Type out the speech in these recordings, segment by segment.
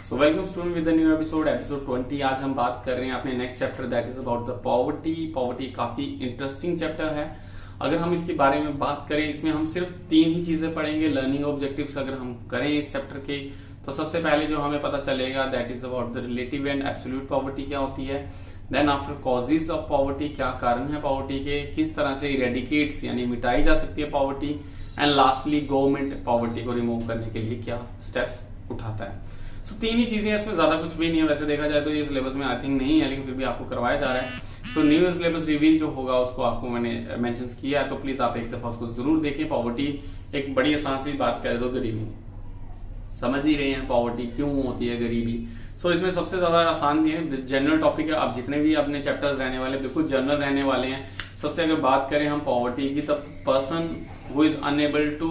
So welcome student with the new episode 20। आज हम बात कर रहे हैं अपने next chapter that is about the poverty. Poverty काफी इंटरेस्टिंग चैप्टर है। अगर हम इसके बारे में बात करें, इसमें हम सिर्फ 3 ही चीजें पढ़ेंगे। लर्निंग ऑब्जेक्टिव्स अगर हम करें इस चैप्टर के, तो सबसे पहले जो हमें पता चलेगा that is about the relative and absolute poverty क्या होती है। Then after causes of poverty, क्या कारण है पॉवर्टी के, किस तरह से इरेडिकेट्स यानी मिटाई जा सकती है poverty. And lastly government poverty को रिमूव करने के लिए क्या स्टेप्स उठाता है। तो 3 ही चीजें हैं, इसमें ज्यादा कुछ भी नहीं है। वैसे देखा जाए तो ये सिलेबस में आई थिंक नहीं है, लेकिन फिर भी आपको करवाया जा रहा है। तो न्यू सिलेबस रिवील जो होगा उसको आपको मैंने मेंशन किया है, तो प्लीज आप एक दफा उसको जरूर देखें। पॉवर्टी एक बड़ी आसान सी बात करें तो गरीबी, समझ ही रहे हैं पॉवर्टी क्यों होती है गरीबी। सो इसमें सबसे ज्यादा आसान है, जनरल टॉपिक है। आप जितने भी अपने चैप्टर्स रहने वाले बिल्कुल जनरल रहने वाले हैं। सबसे अगर बात करें हम पॉवर्टी की, तब person who is unable to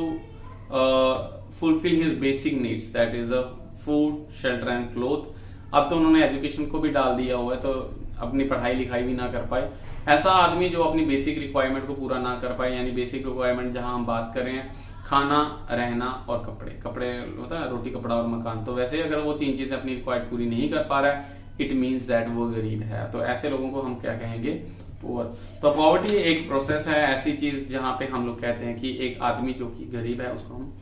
fulfil his basic needs that is a food, shelter and cloth. अब तो उन्होंने एजुकेशन को भी डाल दिया हुआ है, तो अपनी पढ़ाई लिखाई भी ना कर पाए। ऐसा आदमी जो अपनी बेसिक रिक्वायरमेंट को पूरा ना कर पाए, यानी बेसिक रिक्वायरमेंट जहां हम बात कर रहे हैं खाना, रहना और कपड़े होता है रोटी, कपड़ा और मकान। तो वैसे अगर वो 3 चीजें अपनी रिक्वायर्ड पूरी नहीं कर पा रहा है, इट मीन्स दैट वो गरीब है। तो ऐसे लोगों को हम क्या कहेंगे, पुअर। तो पॉवर्टी एक प्रोसेस है, ऐसी चीज जहां पे हम लोग कहते हैं कि एक आदमी जो कि गरीब है उसको हम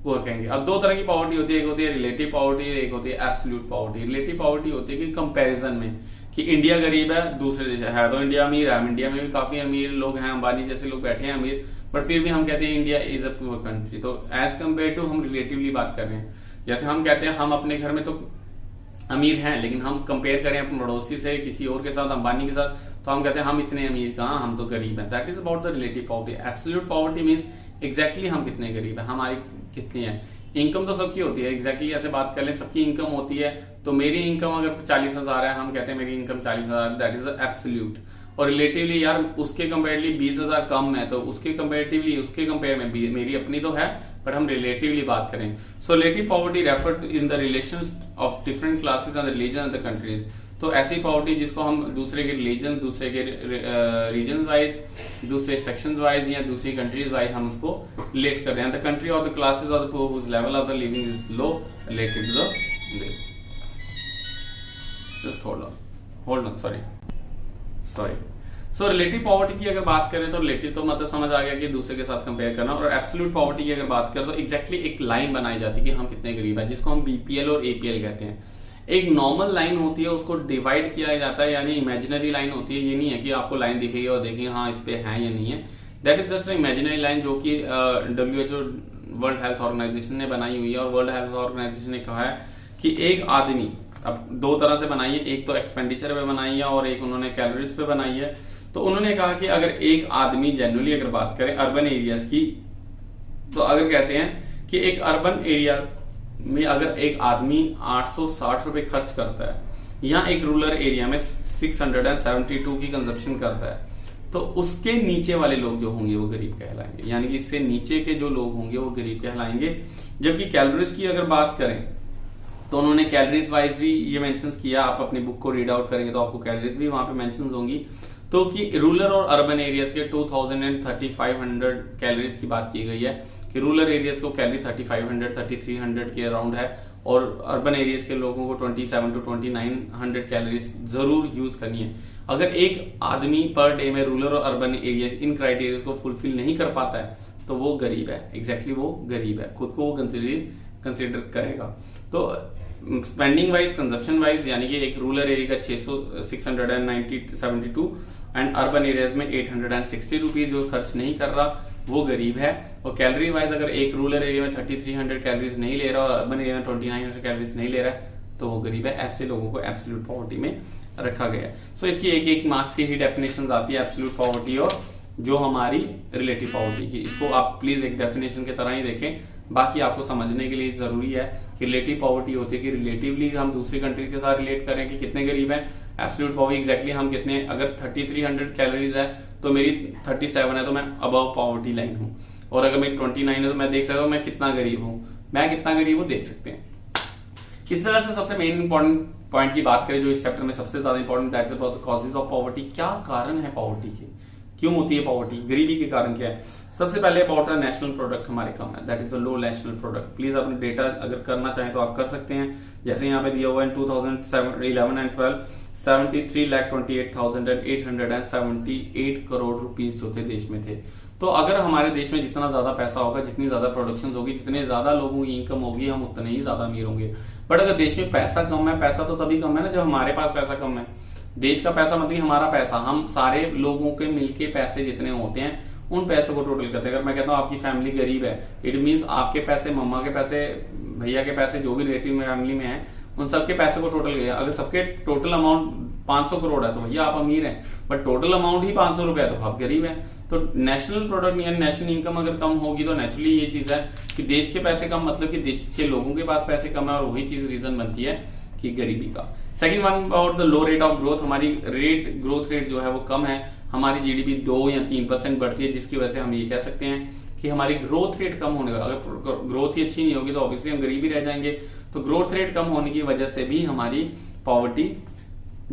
वो कहेंगे। अब 2 तरह की पॉवर्टी होती है, एक होती है रिलेटिव पॉवर्टी, एक होती है एब्सोल्यूट पॉवर्टी। रिलेटिव पॉवर्टी होती है कि कंपैरिजन में, कि इंडिया गरीब है, दूसरे देश है तो इंडिया अमीर है। इंडिया में भी काफी अमीर लोग हैं, अंबानी जैसे लोग बैठे हैं अमीर, बट फिर भी हम कहते हैं India is a poor country. तो एज कम्पेयर टू हम रिलेटिवली बात कर रहे हैं। जैसे हम कहते हैं हम अपने घर में तो अमीर हैं, लेकिन हम कंपेयर करें अपने पड़ोसी से, किसी और के साथ, अंबानी के साथ, तो हम कहते हैं हम इतने अमीर कहाँ, हम तो गरीब हैं। That is about the relative poverty. Absolute poverty means exactly हम कितने गरीब है, हमारी कितनी है। इनकम तो सबकी होती है, एग्जैक्टली ऐसे बात कर ले, सबकी इनकम होती है। तो मेरी इनकम अगर 40,000 है, हम कहते हैं मेरी इनकम 40,000, दैट इज एब्सोल्यूट। और रिलेटिवली यार उसके कंपेरेटिवली 20,000 कम है, तो उसके कंपेरेटिवली उसके कंपेयर में मेरी अपनी तो है, बट हम रिलेटिवली बात करें। सो relative poverty refer in the relations of different classes and religion and the countries. तो ऐसी पॉवर्टी जिसको हम दूसरे के रिलीजन, दूसरे के रीजन वाइज, दूसरे सेक्शन वाइज या दूसरी कंट्रीज वाइज हम उसको रिलेट कर रहे हैं। The country of the classes of the poor whose level of the living is low related to the this. Just hold on sorry. So relative poverty की अगर बात करें तो रिलेटिव तो मतलब समझ आ गया कि दूसरे के साथ कंपेयर करना। और एब्सोल्यूट पॉवर्टी की अगर बात करें तो एग्जैक्टली एक लाइन बनाई जाती है कि हम कितने गरीब है, जिसको हम बीपीएल और एपीएल कहते हैं। एक नॉर्मल लाइन होती है, उसको डिवाइड किया जाता है, यानी इमेजिनरी लाइन होती है। ये नहीं है कि आपको लाइन दिखेगी और देखेंगे हाँ इस पे है या नहीं है। That is just imaginary line, जो कि WHO वर्ल्ड हेल्थ ऑर्गेनाइजेशन ने बनाई हुई है। और वर्ल्ड हेल्थ ऑर्गेनाइजेशन ने कहा है कि एक आदमी, अब 2 तरह से बनाई है, एक तो एक्सपेंडिचर पे बनाई है और एक उन्होंने कैलोरीज पे बनाई है। तो उन्होंने कहा कि अगर एक आदमी जनरली अगर बात करें अर्बन एरियाज की, तो अगर कहते हैं कि एक अर्बन एरिया में अगर एक आदमी 860 रुपए खर्च करता है, या एक रूरल एरिया में 672 की कंजप्शन करता है, तो उसके नीचे वाले लोग जो होंगे वो गरीब कहलाएंगे। यानी कि इससे नीचे के जो लोग होंगे वो गरीब कहलाएंगे। जबकि कैलोरीज की अगर बात करें तो उन्होंने कैलोरीज वाइज भी ये मेंशन किया। आप अपनी बुक को रीड आउट करेंगे तो आपको कैलोरीज भी वहां पे मेंशन होंगी। तो कि रूरल और अर्बन एरियाज के 2000 एंड 3500 कैलोरीज की बात की गई है, कि रूरल एरियाज को कैलोरी 3500 3300 के अराउंड है, और अर्बन एरियाज के लोगों को 27 to 2900 कैलोरीज जरूर यूज करनी है। अगर एक आदमी पर डे में रूरल और अर्बन एरिया इन क्राइटेरिया को फुलफिल नहीं कर पाता है, तो वो गरीब है। एग्जैक्टली वो गरीब है, खुद को वो कंसिडर करेगा। तो स्पेंडिंग वाइज, कंजप्शन वाइज, यानी कि एक रूरल एरिया का 672 एंड अर्बन एरियाज में 860 रुपीज जो खर्च नहीं कर रहा वो गरीब है। और कैलोरी वाइज अगर एक रूरल एरिया में 3300 कैलोरीज नहीं ले रहा और अर्बन एरिया में 2900 कैलोरीज नहीं ले रहा है, तो वो गरीब है। ऐसे लोगों को एब्सोल्यूट पॉवर्टी में रखा गया है। सो इसकी एक मार्क्स की ही डेफिनेशन आती है, एब्सोल्यूट पॉवर्टी और जो हमारी रिलेटिव पॉवर्टी की। इसको आप प्लीज एक डेफिनेशन की तरह ही देखें, बाकी आपको समझने के लिए जरूरी है कि रिलेटिव पॉवर्टी होती है कि रिलेटिवली हम दूसरी कंट्री के साथ रिलेट करें कि कितने गरीब हैं। एब्सोल्यूट पॉवर्टी एग्जैक्टली हम कितने, अगर 3300 कैलोरीज है तो मेरी 37 है, तो मैं अबव पॉवर्टी लाइन हूं। और अगर मेरी 29 है तो मैं देख सकता हूं मैं कितना गरीब हूं, देख सकते हैं। इस तरह से सबसे मेन इंपॉर्टेंट पॉइंट की बात करें जो इस चैप्टर में सबसे ज्यादा important, that is causes of poverty. क्या कारण है पॉवर्टी के, क्यों होती है पॉवर्टी, गरीबी के कारण क्या है। सबसे पहले अबाउट नेशनल प्रोडक्ट हमारे कम है, that is the low national product. Please अपने डेटा अगर करना चाहें तो आप कर सकते हैं, जैसे यहाँ पे दिया हुआ है 2011 एंड 12 73,28,878 करोड़ रुपीस जो थे देश में थे। तो अगर हमारे देश में जितना ज्यादा पैसा होगा, जितनी ज्यादा प्रोडक्शन होगी, जितने ज्यादा लोगों की इनकम होगी, हम उतने ही ज्यादा अमीर होंगे। बट अगर देश में पैसा कम है, पैसा तो तभी कम है ना जब हमारे पास पैसा कम है। देश का पैसा मतलब हमारा पैसा, हम सारे लोगों के मिलके पैसे जितने होते हैं उन पैसों को टोटल करते हैं। अगर मैं कहता हूँ आपकी फैमिली गरीब है, इट मीन्स आपके पैसे, मम्मा के पैसे, भैया के पैसे, जो भी रिलेटिव में फैमिली में है, उन सबके पैसे को टोटल किया। अगर सबके टोटल अमाउंट 500 करोड़ है तो भैया आप अमीर हैं, बट टोटल अमाउंट ही 500 रुपए है तो आप गरीब हैं। तो नेशनल प्रोडक्ट यानी नेशनल इनकम अगर कम होगी तो नेचुरली ये चीज है कि देश के पैसे कम, मतलब कि देश के लोगों के पास पैसे कम है, और वही चीज रीजन बनती है कि गरीबी का। Second one about the low rate of growth, हमारी ग्रोथ रेट जो है वो कम है। हमारी जीडीपी 2 या 3% बढ़ती है, जिसकी वजह से हम ये कह सकते हैं कि हमारी ग्रोथ रेट कम होने का, अगर ग्रोथ ही अच्छी नहीं होगी तो ऑब्वियसली हम गरीब ही रह जाएंगे। तो ग्रोथ रेट कम होने की वजह से भी हमारी पॉवर्टी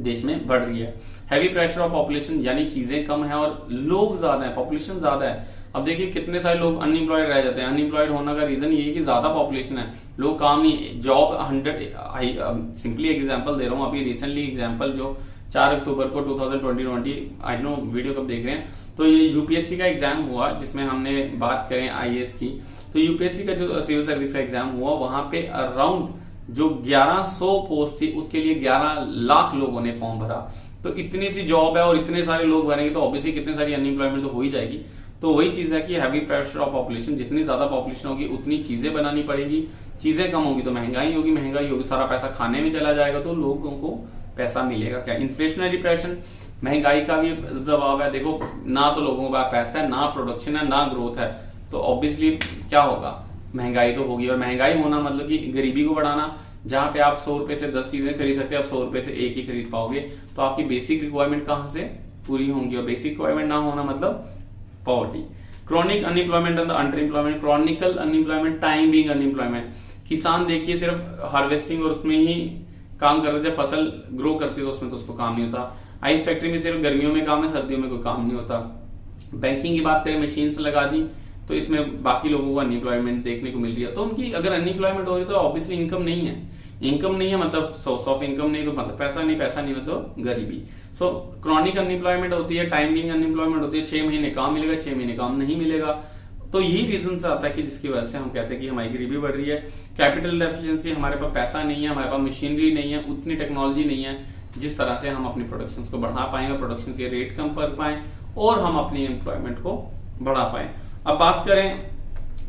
देश में बढ़ रही है। हैवी प्रेशर ऑफ पॉपुलेशन, यानी चीजें कम है और लोग ज्यादा है, पॉपुलेशन ज्यादा है। अब देखिए कितने सारे लोग अनएम्प्लॉयड रह जाते हैं। अनएम्प्लॉयड होने का रीजन ये है कि ज्यादा पॉपुलेशन है, लोग काम नहीं, जॉब 100। सिंपली एग्जांपल दे रहा हूँ, अभी रिसेंटली एग्जांपल जो 4 अक्टूबर को 2020 आई नो वीडियो कब देख रहे हैं, तो ये यूपीएससी का एग्जाम हुआ जिसमें हमने बात करें आईएएस की। तो यूपीएससी का जो सिविल सर्विस का एग्जाम हुआ, वहां पे अराउंड जो 1100 पोस्ट थी उसके लिए 11 लाख लोगों ने फॉर्म भरा। तो इतनी सी जॉब है और इतने सारे लोग भरेंगे तो ऑब्वियसली कितनी सारी अनएम्प्लॉयमेंट तो हो ही जाएगी। तो वही चीज है कि हैवी प्रेशर ऑफ पॉपुलेशन, जितनी ज्यादा पॉपुलेशन होगी उतनी चीजें बनानी पड़ेगी, चीजें कम होगी तो महंगाई होगी, महंगाई होगी सारा पैसा खाने में चला जाएगा, तो लोगों को पैसा मिलेगा क्या। इन्फ्लेशनरी प्रेशर, महंगाई का भी दबाव है। देखो ना तो लोगों का पैसा है, ना प्रोडक्शन है, ना ग्रोथ है, तो ऑब्वियसली क्या होगा, महंगाई तो होगी। और महंगाई होना मतलब कि गरीबी को बढ़ाना। जहां पे आप 100 रुपए से 10 चीजें खरीद सकते हैं, आप 100 रुपए से एक ही खरीद पाओगे, तो आपकी बेसिक रिक्वायरमेंट कहां से पूरी होंगी, और बेसिक रिक्वायरमेंट ना होना मतलब poverty. Chronic unemployment and under employment, Chronicle unemployment, time being unemployment. किसान देखिए सिर्फ हार्वेस्टिंग और उसमें ही काम कर रहे थे, फसल ग्रो करती है तो उसमें तो उसको काम नहीं होता। आइस फैक्ट्री में सिर्फ गर्मियों में काम है, सर्दियों में कोई काम नहीं होता। बैंकिंग की बात करें, मशीन्स लगा दी तो इसमें बाकी लोगों को अनएम्प्लॉयमेंट देखने को मिल रही है। तो उनकी अगर अनएम्प्लॉयमेंट हो रही है तो ऑब्वियसली इनकम नहीं है, इनकम नहीं है मतलब सोर्स ऑफ इनकम नहीं, तो मतलब पैसा नहीं, पैसा नहीं मतलब गरीबी। सो क्रॉनिक अनएम्प्लॉयमेंट होती है, टाइम बीइंग अनएम्प्लॉयमेंट होती है, 6 महीने काम मिलेगा, 6 महीने काम नहीं मिलेगा। तो यही रीजन से आता है कि जिसकी वजह से हम कहते हैं कि हमारी गरीबी बढ़ रही है। कैपिटल डेफिशिएंसी, हमारे पास पैसा नहीं है, हमारे पास मशीनरी नहीं है, उतनी टेक्नोलॉजी नहीं है जिस तरह से हम अपनी प्रोडक्शन को बढ़ा पाएंगे, प्रोडक्शन के रेट कम कर पाए और हम अपनी एम्प्लॉयमेंट को बढ़ा पाए। अब बात करें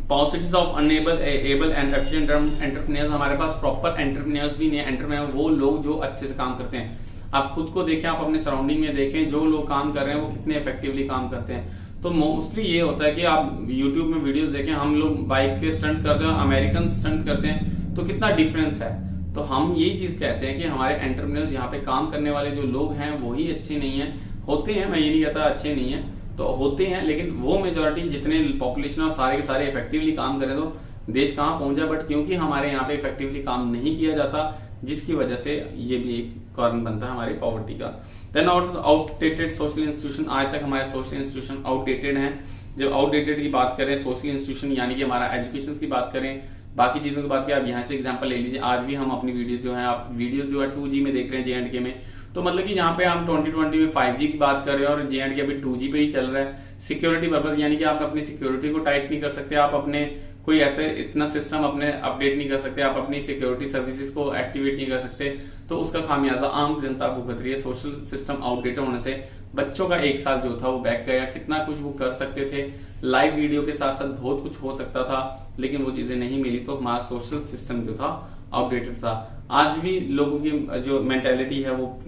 possibilities of able and efficient entrepreneurs, हमारे पास प्रॉपर एंटरप्रेन्योर्स भी नहीं है। एंटरप्रेन्योर वो लोग जो अच्छे से काम करते हैं। आप खुद को देखें, आप अपने सराउंडिंग में देखें, जो लोग काम कर रहे हैं वो कितने इफेक्टिवली काम करते हैं। तो मोस्टली ये होता है कि आप यूट्यूब में वीडियोस देखें, हम लोग बाइक के स्टंट करते हैं, अमेरिकन स्टंट करते हैं, तो कितना डिफरेंस है। तो हम यही चीज कहते हैं कि हमारे एंटरप्रेन्योर्स, यहाँ पे काम करने वाले जो लोग हैं वही अच्छे नहीं है, होते हैं, मैं ये नहीं कहता अच्छे नहीं है, तो होते हैं, लेकिन वो मेजोरिटी जितने पॉपुलेशन और सारे के सारे इफेक्टिवली काम करें तो देश कहाँ पहुंचा। बट क्योंकि हमारे यहाँ पे इफेक्टिवली काम नहीं किया जाता, जिसकी वजह से ये भी एक कारण बनता है हमारी पॉवर्टी का। देन आउटडेटेड सोशल इंस्टीट्यूशन, आज तक हमारे सोशल इंस्टीट्यूशन आउटडेटेड हैं। जब आउटडेटेड की बात करें, सोशल इंस्टीट्यूशन यानी कि हमारा एजुकेशन की बात करें, बाकी चीजों की बात करें, आप यहाँ से एग्जांपल ले लीजिए। आज भी हम अपनी वीडियोस जो है, आप वीडियोस जो है 2G में देख रहे हैं J&K में, तो मतलब कि यहाँ पे हम 2020 में 5G की बात कर रहे हैं और J&K अभी 2G पे ही चल रहा है। सिक्योरिटी पर्पज यानी कि आप अपनी सिक्योरिटी को टाइट नहीं कर सकते, आप अपने कोई ऐसे इतना सिस्टम अपने अपडेट नहीं कर सकते, आप अपनी सिक्योरिटी सर्विसेज को एक्टिवेट नहीं कर सकते, तो उसका खामियाजा आम जनता भुगत रही है। सोशल सिस्टम आउटडेटेड होने से बच्चों का 1 साल जो था वो बैक गया। कितना कुछ वो कर सकते थे, लाइव वीडियो के साथ साथ बहुत कुछ हो सकता था, लेकिन वो चीजें नहीं मिली, तो हमारा सोशल सिस्टम जो था आउटडेटेड था। आज भी लोगों की जो मेंटेलिटी है वो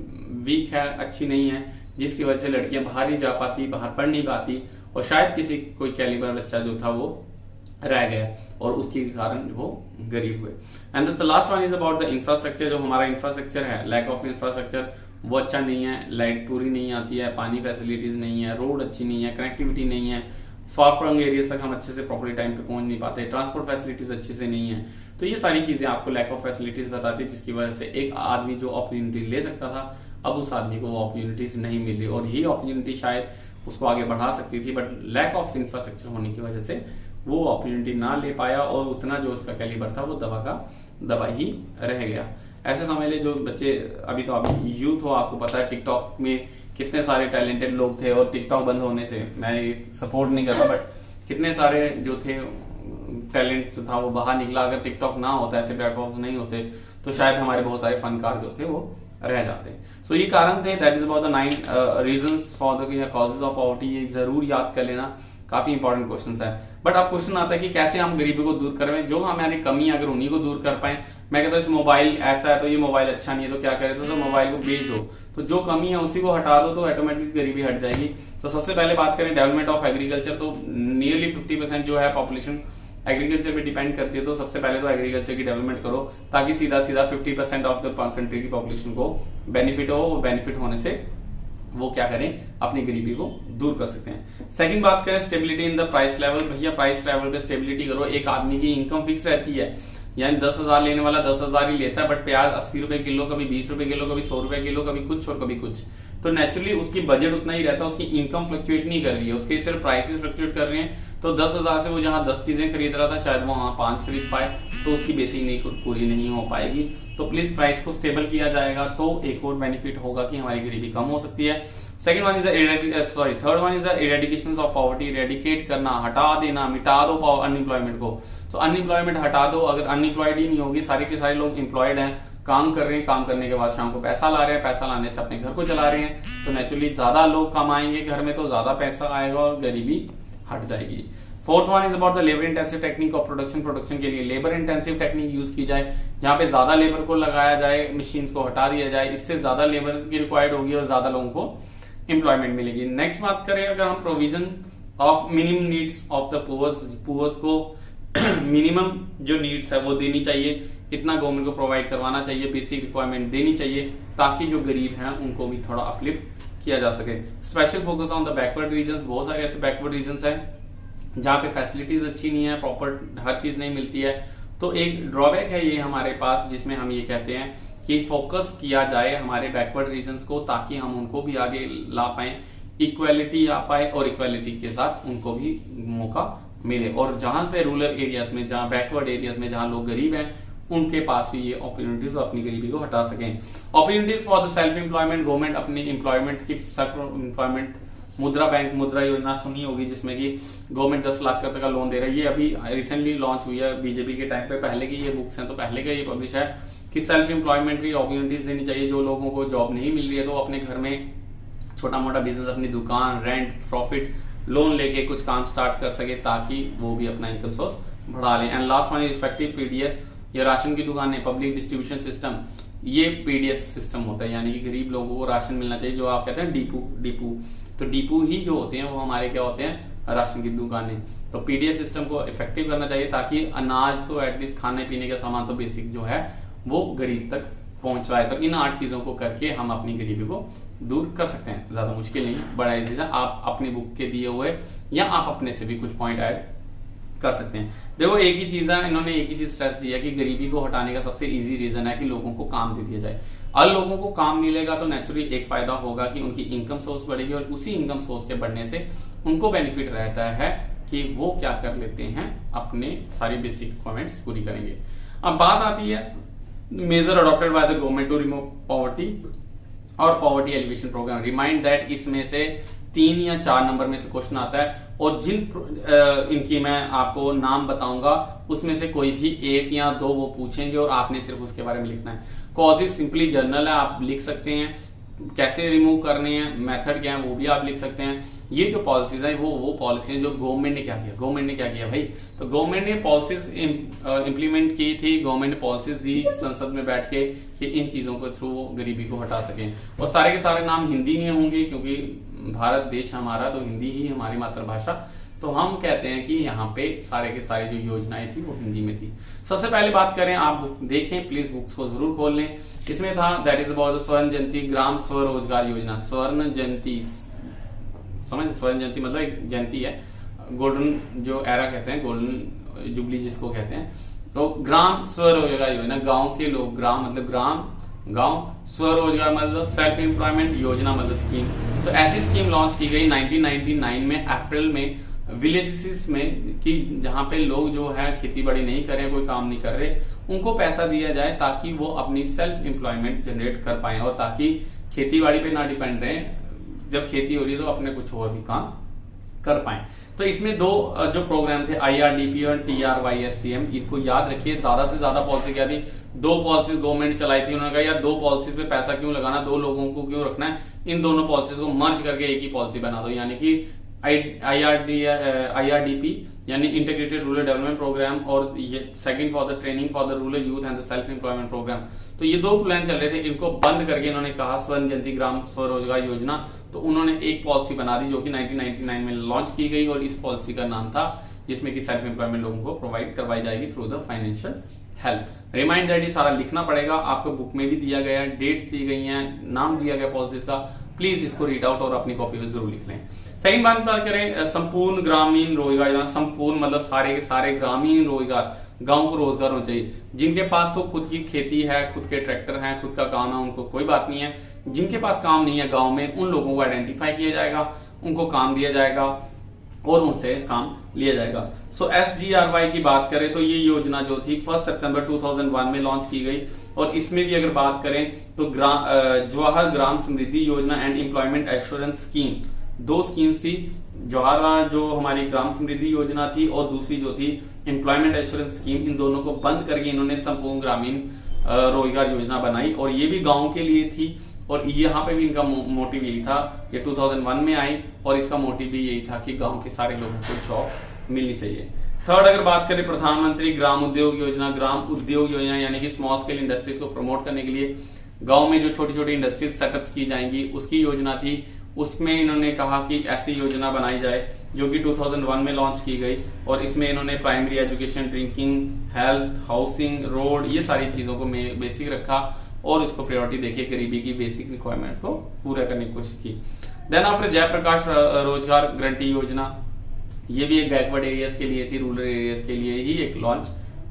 वीक है, अच्छी नहीं है, जिसकी वजह से लड़कियां बाहर नहीं जा पाती, बाहर पढ़ नहीं पाती, और शायद किसी कोई कैलिबर बच्चा जो था वो रह गया और उसके कारण वो गरीब हुए। And the last one is about the infrastructure. जो हमारा इंफ्रास्ट्रक्चर है, लैक ऑफ इंफ्रास्ट्रक्चर, वो अच्छा नहीं है, लाइट पूरी नहीं आती है, पानी फैसिलिटीज नहीं है, रोड अच्छी नहीं है, कनेक्टिविटी नहीं है, फार फ्रॉम एरियाज तक हम अच्छे से प्रॉपर्ली टाइम पे पहुंच नहीं पाते, ट्रांसपोर्ट फैसिलिटीज अच्छे से नहीं है। तो ये सारी चीजें आपको लैक ऑफ फैसिलिटीज बताती है, जिसकी वजह से एक आदमी जो अपॉर्चुनिटी ले सकता था, अब उस आदमी को वो अपॉर्चुनिटीज नहीं मिल रही, और यही अपॉर्चुनिटी शायद उसको आगे बढ़ा सकती थी, बट लैक ऑफ इंफ्रास्ट्रक्चर होने की वजह से वो अपॉर्चुनिटी ना ले पाया और उतना जो उसका कैलिबर था वो दबा ही रह गया। ऐसे समझ ले जो बच्चे अभी तो आप यूथ हो, आपको पता है टिकटॉक में कितने सारे टैलेंटेड लोग थे और टिकटॉक बंद होने से, मैं सपोर्ट नहीं करता, बट कितने सारे जो थे टैलेंट जो था वो बाहर निकला। अगर टिकटॉक ना होता, ऐसे प्लेटफॉर्म नहीं होते, तो शायद हमारे बहुत सारे फनकार जो थे वो रह जाते। सो ये कारण थे, that is about the 9 reasons for the causes of poverty. ये जरूर याद कर लेना, काफी इंपॉर्टेंट क्वेश्चन है। बट अब क्वेश्चन आता है कि कैसे हम गरीबी को दूर करें, जो हमारी कमी अगर उन्हीं को दूर कर पाए। मैं कहता हूँ मोबाइल ऐसा है तो ये मोबाइल अच्छा नहीं है, तो क्या करें, तो मोबाइल को बेच दो, तो जो कमी है उसी को हटा दो, तो ऑटोमेटिकली गरीबी हट जाएगी। तो सबसे पहले बात करें डेवलपमेंट ऑफ एग्रीकल्चर, तो नियरली 50% जो है पॉपुलेशन एग्रीकल्चर पे डिपेंड करती है। तो सबसे पहले तो एग्रीकल्चर की डेवलपमेंट करो, ताकि सीधा 50% ऑफ द कंट्री की पॉपुलेशन को बेनिफिट हो, और बेनिफिट होने से वो क्या करें, अपनी गरीबी को दूर कर सकते हैं। सेकंड बात करें stability in the price level. भैया प्राइस लेवल पे स्टेबिलिटी करो। एक आदमी की इनकम फिक्स रहती है, यानी 10,000 लेने वाला 10,000 ही लेता है, बट प्याज 80 रुपए किलो, कभी 20 रुपए किलो, कभी 100 रुपए किलो, कभी कुछ और कभी कुछ। तो नेचुरली उसकी बजट उतना ही रहता है, उसकी इनकम फ्लक्चुएट नहीं कर रही है, उसके सिर्फ प्राइसेस फ्लक्चुएट कर रहे हैं। तो 10,000 से वो जहां 10 चीजें खरीद रहा था, शायद वो वहां 5 खरीद पाए, तो उसकी बेसिक नीड पूरी नहीं हो पाएगी। तो प्लीज प्राइस को स्टेबल किया जाएगा, तो एक और बेनिफिट होगा कि हमारी गरीबी कम हो सकती है। Third one is the eradication of poverty. Eradicate करना, हटा देना, मिटा दो अनएम्प्लॉयमेंट को। तो अनएम्प्लॉयमेंट हटा दो। अगर अनएम्प्लॉयड ही नहीं होगी, सारे के सारे लोग एम्प्लॉयड हैं, काम कर रहे हैं, काम करने के बाद शाम को पैसा ला रहे हैं, पैसा लाने से अपने घर को चला रहे हैं, तो नेचुरली ज्यादा लोग कमाएंगे घर में, तो ज्यादा पैसा आएगा और गरीबी हट जाएगी। Fourth one is about the labour intensive technique of production. Production के लिए लेबर इंटेंसिव टेक्निक यूज की जाए, जहां पे ज्यादा लेबर को लगाया जाए, मशीन को हटा दिया जाए, इससे ज्यादा लेबर की रिक्वायर्ड होगी और ज्यादा लोगों को एम्प्लॉयमेंट मिलेगी। नेक्स्ट बात करें अगर हम provision of minimum needs of the poors को मिनिमम जो नीड्स है वो देनी चाहिए, इतना गवर्नमेंट को प्रोवाइड करवाना चाहिए, बेसिक रिक्वायरमेंट देनी चाहिए, ताकि जो गरीब हैं उनको भी थोड़ा अपलिफ्ट किया जा सके। Special focus on the backward regions. बहुत सारे ऐसे बैकवर्ड रीजन्स हैं जहां पे फैसिलिटीज अच्छी नहीं है, प्रॉपर हर चीज नहीं मिलती है। तो एक ड्रॉबैक है ये हमारे पास, जिसमें हम ये कहते हैं कि फोकस किया जाए हमारे बैकवर्ड रीजन्स को, ताकि हम उनको भी आगे ला पाए, इक्वालिटी आ पाए, और इक्वालिटी के साथ उनको भी मौका मिले। और जहां पे रूरल एरियाज में, जहां बैकवर्ड एरियाज में, जहां लोग गरीब हैं, उनके पास भी ये अपॉर्चुनिटीज अपनी गरीबी को हटा सकें। Opportunities for the self employment. Government अपनी एम्प्लॉयमेंट की, सेल्फ एम्प्लॉयमेंट मुद्रा बैंक, मुद्रा योजना सुनी होगी, जिसमें कि गवर्नमेंट 10 लाख तक का लोन दे रही है। ये अभी रिसेंटली लॉन्च हुई है बीजेपी के टाइम पे, पहले की ये बुक्स हैं, तो पहले का ये पब्लिश है कि सेल्फ एम्प्लॉयमेंट की अपॉर्चुनिटीज देनी चाहिए। जो लोगों को जॉब नहीं मिल रही है, तो अपने घर में छोटा मोटा बिजनेस, अपनी दुकान, रेंट, प्रॉफिट, लोन लेके कुछ काम स्टार्ट कर सके, ताकि वो भी अपना इनकम सोर्स बढ़ा लें। And last one is effective PDS. ये राशन की दुकानें, पब्लिक डिस्ट्रीब्यूशन सिस्टम, ये पीडीएस सिस्टम होता है, यानी कि गरीब लोगों को राशन मिलना चाहिए, जो आप कहते हैं डिपू। तो डिपू ही जो होते हैं वो हमारे क्या होते हैं, राशन की दुकानें। तो पीडीएस सिस्टम को इफेक्टिव करना चाहिए, ताकि अनाज तो एटलीस्ट, खाने पीने का सामान तो बेसिक जो है वो गरीब तक पहुंच रहा है। तो इन 8 चीजों को करके हम अपनी गरीबी को दूर कर सकते हैं। ज्यादा मुश्किल नहीं, बड़ा इजी है। आप अपनी बुक के दिए हुए या आप अपने से भी कुछ पॉइंट ऐड कर सकते हैं। देखो एक ही चीज है, इन्होंने एक ही चीज स्ट्रेस दिया कि गरीबी को हटाने का सबसे इजी रीजन है कि लोगों को काम दे दिया जाए। और लोगों को काम मिलेगा तो नेचुरली एक फायदा होगा कि उनकी इनकम सोर्स बढ़ेगी, और उसी इनकम सोर्स के बढ़ने से उनको बेनिफिट रहता है कि वो क्या कर लेते हैं, अपने सारी बेसिक रिक्वायरमेंट्स पूरी करेंगे। अब बात आती है major adopted by the government to remove poverty और poverty elevation program. Remind that इसमें से 3 या 4 नंबर में से क्वेश्चन आता है, और जिन इनकी मैं आपको नाम बताऊंगा उसमें से कोई भी 1 या 2 वो पूछेंगे, और आपने सिर्फ उसके बारे में लिखना है। कॉजेज सिंपली जर्नल है, आप लिख सकते हैं, कैसे रिमूव करने हैं, मेथड क्या है वो भी आप लिख सकते हैं। ये जो पॉलिसीज है वो पॉलिसी है जो गवर्नमेंट ने क्या किया। गवर्नमेंट ने क्या किया भाई, तो गवर्नमेंट ने पॉलिसीज इंप्लीमेंट की थी, गवर्नमेंट ने पॉलिसीज दी संसद में बैठ के कि इन चीजों के थ्रू वो गरीबी को हटा सकें। और सारे के सारे नाम हिंदी में होंगे, क्योंकि भारत देश हमारा, तो हिंदी ही हमारी मातृभाषा। तो हम कहते हैं कि यहाँ पे सारे के सारे जो योजनाएं थी वो हिंदी में थी। सबसे पहले बात करें, आप बुक देखें, प्लीज बुक्स को जरूर खोल लें। इसमें था दैट इज अबाउट स्वर्ण जयंती ग्राम स्वरोजगार योजना। स्वर्ण जयंती, समझ, स्वर्ण जयंती मतलब एक जयंती है, गोल्डन जो एरा कहते हैं, गोल्डन जुबली जिसको कहते हैं। तो ग्राम स्वरोजगार योजना, गांव के लोग, ग्राम मतलब ग्राम गांव, स्वरोजगार मतलब सेल्फ एम्प्लॉयमेंट, योजना मतलब स्कीम। तो ऐसी स्कीम लॉन्च की गई 1999 में अप्रैल में विलेजेस में कि जहां पे लोग जो है खेती बाड़ी नहीं कर रहे, कोई काम नहीं कर रहे, उनको पैसा दिया जाए ताकि वो अपनी सेल्फ एम्प्लॉयमेंट जनरेट कर पाए और ताकि खेती बाड़ी पे ना डिपेंड रहे, जब खेती हो रही है तो अपने कुछ और भी काम कर पाए। तो इसमें दो जो प्रोग्राम थे IRDP और TRYSCM, इनको याद रखिए। ज्यादा से ज्यादा पॉलिसी क्या थी, दो पॉलिसीज गवर्नमेंट चलाई थी। उन्होंने कहा यार दो पॉलिसीज पे पैसा क्यों लगाना, दो लोगों को क्यों रखना है, इन दोनों पॉलिसीज को मर्ज करके एक ही पॉलिसी बना दो, यानी कि IRDP यानी इंटीग्रेटेड रूरल डेवलपमेंट प्रोग्राम और second for the training for the rural youth and the self employment programme. तो ये दो प्लान चल रहे थे, इनको बंद करके इन्होंने कहा स्वर्ण जयंती ग्राम स्वरोजगार योजना। तो उन्होंने एक पॉलिसी बना दी जो कि 1999 में लॉन्च की गई और इस पॉलिसी का नाम था, जिसमें कि सेल्फ एम्प्लॉयमेंट लोगों को प्रोवाइड करवाई जाएगी through the financial help. Remind that ये सारा लिखना पड़ेगा, आपको बुक में भी दिया गया है, डेट्स दी गई हैं, नाम दिया गया पॉलिसीज का। प्लीज इसको रीड आउट और अपनी कॉपी में जरूर लिख लें। सेकंड बात करें संपूर्ण ग्रामीण रोजगार योजना। संपूर्ण मतलब सारे के सारे ग्रामीण रोजगार, गांव को रोजगार होना चाहिए। जिनके पास तो खुद की खेती है, खुद के ट्रैक्टर हैं, खुद का काम है, उनको कोई बात नहीं है। जिनके पास काम नहीं है गांव में, उन लोगों को आइडेंटिफाई किया जाएगा, उनको काम दिया जाएगा और उनसे काम लिया जाएगा। सो SGRY की बात करें तो ये योजना जो थी 1 सितंबर 2001 में लॉन्च की गई और इसमें भी अगर बात करें तो जवाहर ग्राम समृद्धि योजना एंड एम्प्लॉयमेंट एश्योरेंस स्कीम, दो स्कीम्स थी। जवाहर जो हमारी ग्राम समृद्धि योजना थी और दूसरी जो थी एम्प्लॉयमेंट एश्योरेंस स्कीम, इन दोनों को बंद करके इन्होंने संपूर्ण ग्रामीण रोजगार योजना बनाई और ये भी गांव के लिए थी। और यहाँ पे भी इनका मोटिव यही था, ये 2001 में आई और इसका मोटिव भी यही था कि गांव के सारे लोगों को जॉब मिलनी चाहिए। थर्ड अगर बात करें प्रधानमंत्री ग्राम उद्योग योजना, ग्राम उद्योग योजना यानी कि स्मॉल स्केल इंडस्ट्रीज को प्रमोट करने के लिए गांव में जो छोटी छोटी इंडस्ट्रीज सेटअप की जाएंगी उसकी योजना थी। उसमें इन्होंने कहा कि ऐसी योजना बनाई जाए जो कि 2001 में लॉन्च की गई और इसमें इन्होंने primary education, drinking, health, housing, road, ये सारी चीजों को बेसिक रखा और इसको प्रायोरिटी देके गरीबी की बेसिक रिक्वायरमेंट को पूरा करने की कोशिश की। देन आफ्टर जयप्रकाश रोजगार गारंटी योजना, ये भी एक बैकवर्ड एरियाज के लिए थी, रूरल एरियाज के लिए ही एक लॉन्च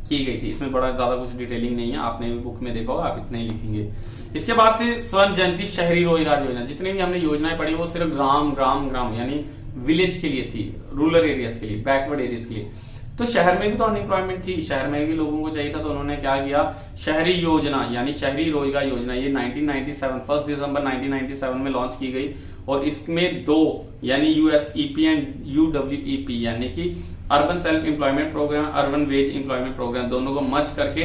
की गई थी। इसमें बड़ा ज्यादा कुछ डिटेलिंग नहीं है, आपने भी बुक में देखा होगा, आप इतने ही लिखेंगे। इसके बाद थे स्वर्ण जयंती शहरी रोजगार योजना। जितनी भी हमने योजनाएं पढ़ी वो सिर्फ ग्राम यानी विलेज के लिए थी, रूरल एरियाज के लिए, बैकवर्ड एरियाज के लिए। तो शहर में भी तो अनएम्प्लॉयमेंट थी, शहर में भी लोगों को चाहिए था, तो उन्होंने क्या किया, शहरी योजना यानी शहरी रोजगार योजना, ये 1997 1 दिसंबर 1997 में लॉन्च की गई और इसमें दो यानी USEP एंड UWEP यानी कि urban self employment programme, urban wage employment programme, दोनों को मर्ज करके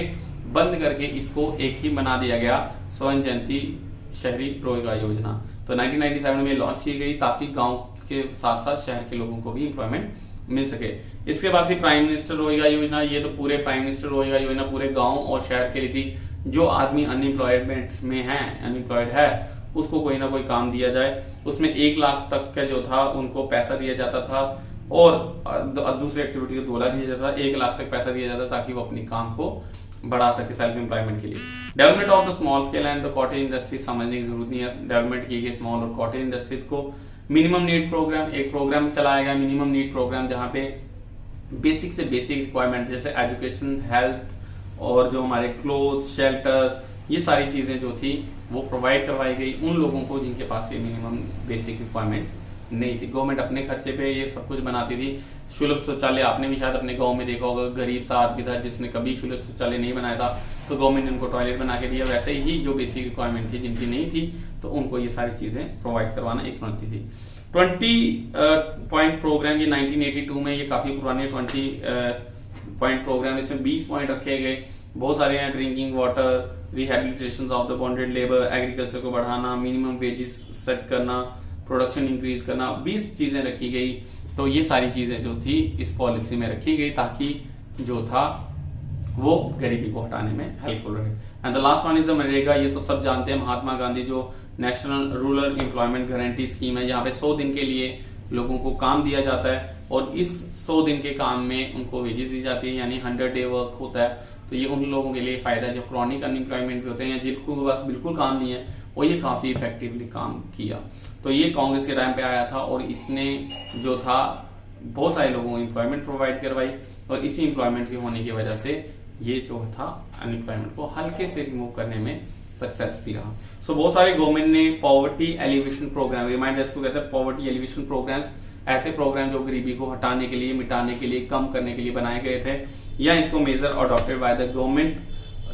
बंद करके इसको एक ही बना दिया गया, स्वर्ण जयंती शहरी रोजगार योजना। तो 1997 में लॉन्च की गई ताकि गांव के साथ साथ शहर के लोगों को भी एम्प्लॉयमेंट मिल सके। इसके बाद थी प्राइम मिनिस्टर रोजगार योजना। ये तो पूरे प्राइम मिनिस्टर रोजगार योजना पूरे गांव और शहर के लिए थी। जो आदमी अनएम्प्लॉयमेंट में है, अनएम्प्लॉयड है, उसको कोई ना कोई काम दिया जाए। उसमें 1 लाख तक का जो था उनको पैसा दिया जाता था और दूसरी एक्टिविटी को 2 लाख दिया जाता था, 1 लाख तक पैसा दिया जाता ताकि वो अपनी काम को बढ़ा सके सेल्फ एम्प्लॉयमेंट के लिए। Development of the small scale and the cottage industries समझने की जरूरत नहीं है। डेवलपमेंट की गई स्मॉल और कॉटेज इंडस्ट्रीज को। मिनिमम नीड प्रोग्राम, एक प्रोग्राम चलाया गया मिनिमम नीड प्रोग्राम, जहां पे बेसिक से बेसिक रिक्वायरमेंट जैसे एजुकेशन, हेल्थ और जो हमारे क्लोथ, शेल्टर, ये सारी चीजें जो थी वो प्रोवाइड करवाई गई उन लोगों को जिनके पास ये मिनिमम बेसिक रिक्वायरमेंट्स नहीं थी। गवर्नमेंट अपने खर्चे पे ये सब कुछ बनाती थी। सुलभ शौचालय आपने भी शायद अपने गांव में देखा होगा, गरीब सा आदमी था जिसने कभी सुलभ शौचालय नहीं बनाया था, तो गवर्नमेंट ने उनको टॉयलेट बना के दिया। वैसे ही जो बेसिक रिक्वायरमेंट थी जिनकी नहीं थी तो उनको ये सारी चीजें प्रोवाइड करवाना एक चुनौती थी। 20 पॉइंट प्रोग्राम, ये 1982 में, ये काफी पुराने 20 पॉइंट प्रोग्राम, इसमें 20 पॉइंट रखे गए। बहुत सारे हैं, drinking water, rehabilitation of the bonded labour, agriculture को बढ़ाना, मिनिमम वेजेस सेट करना, प्रोडक्शन इंक्रीज करना, 20 चीजें रखी गई। तो ये सारी चीजें जो थी इस पॉलिसी में रखी गई ताकि जो था वो गरीबी को हटाने में हेल्पफुल रहे। And the last one is the MNREGA. ये तो सब जानते हैं, महात्मा गांधी जो national rural employment guarantee scheme है, यहाँ पे 100 दिन के लिए लोगों को काम दिया जाता है और इस 100 दिन के काम में उनको वेजेस दी जाती है, यानी 100 डे वर्क होता है। तो ये उन लोगों के लिए फायदा है जो क्रॉनिक अनएम्प्लॉयमेंट भी होते हैं, जिनको पास बिल्कुल काम नहीं है, और ये काफी इफेक्टिवली काम किया। तो ये कांग्रेस के टाइम पे आया था और इसने जो था बहुत सारे लोगों को एम्प्लॉयमेंट प्रोवाइड करवाई और इसी एम्प्लॉयमेंट के होने की वजह से ये जो था अनएम्प्लॉयमेंट को हल्के से रिमूव करने में सक्सेस भी रहा। सो बहुत सारे गवर्नमेंट ने पॉवर्टी एलिवेशन प्रोग्राम, रिमाइंडर्स को कहते हैं पॉवर्टी एलिवेशन प्रोग्राम्स, ऐसे प्रोग्राम जो गरीबी को हटाने के लिए, मिटाने के लिए, कम करने के लिए बनाए गए थे, या इसको major adopted by the government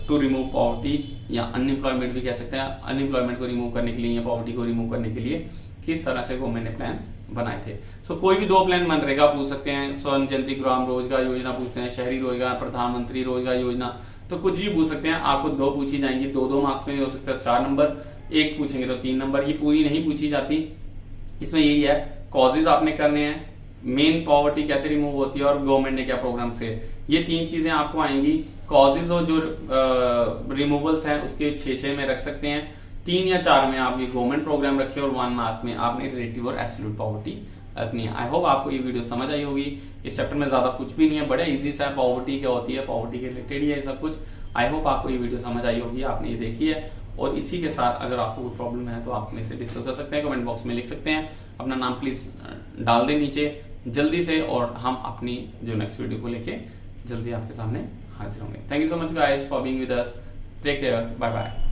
to remove poverty या अनएम्प्लॉयमेंट भी कह सकते हैं। अनएम्प्लॉयमेंट को रिमूव करने के लिए या पॉवर्टी को रिमूव करने के लिए किस तरह से गवर्नमेंट ने प्लान बनाए थे। सो कोई भी 2 प्लान मनरेगा पूछ सकते हैं, स्वर्ण जयंती ग्राम रोजगार योजना पूछते हैं, शहरी रोजगार, प्रधानमंत्री रोजगार योजना, तो कुछ भी पूछ सकते हैं। आपको 2 पूछी जाएंगी, 2 मार्क्स में हो सकता है 4 नंबर, 1 पूछेंगे तो 3 नंबर, ये पूरी नहीं पूछी जाती। इसमें यही है, कॉजेज आपने करने हैं, मेन पॉवर्टी कैसे रिमूव होती है और गवर्नमेंट ने क्या प्रोग्राम से, ये 3 चीजें आपको आएंगी। कॉजेज और जो रिमूवल्स हैं उसके 6 में रख सकते हैं, 3 या 4 में आप ये गवर्नमेंट प्रोग्राम रखे और 1 मार्क में आपने रिलेटिव और एब्सोल्यूट पॉवर्टी रखनी है। आई होप आपको ये वीडियो समझ आई होगी। इस चैप्टर में ज्यादा कुछ भी नहीं है, बड़ा इजी सा है, पॉवर्टी क्या होती है, पॉवर्टी के रिलेटेड ही है सब कुछ। आई होप आपको ये वीडियो समझ आई होगी, आपने ये देखी है। और इसी के साथ अगर आपको कोई प्रॉब्लम है तो आप अपने से डिस्कस कर सकते हैं, कमेंट बॉक्स में लिख सकते हैं, अपना नाम प्लीज डाल दें नीचे जल्दी से, और हम अपनी जो नेक्स्ट वीडियो को लेके जल्दी आपके सामने हाजिर होंगे। Thank you so much guys for being with us, take care, bye bye.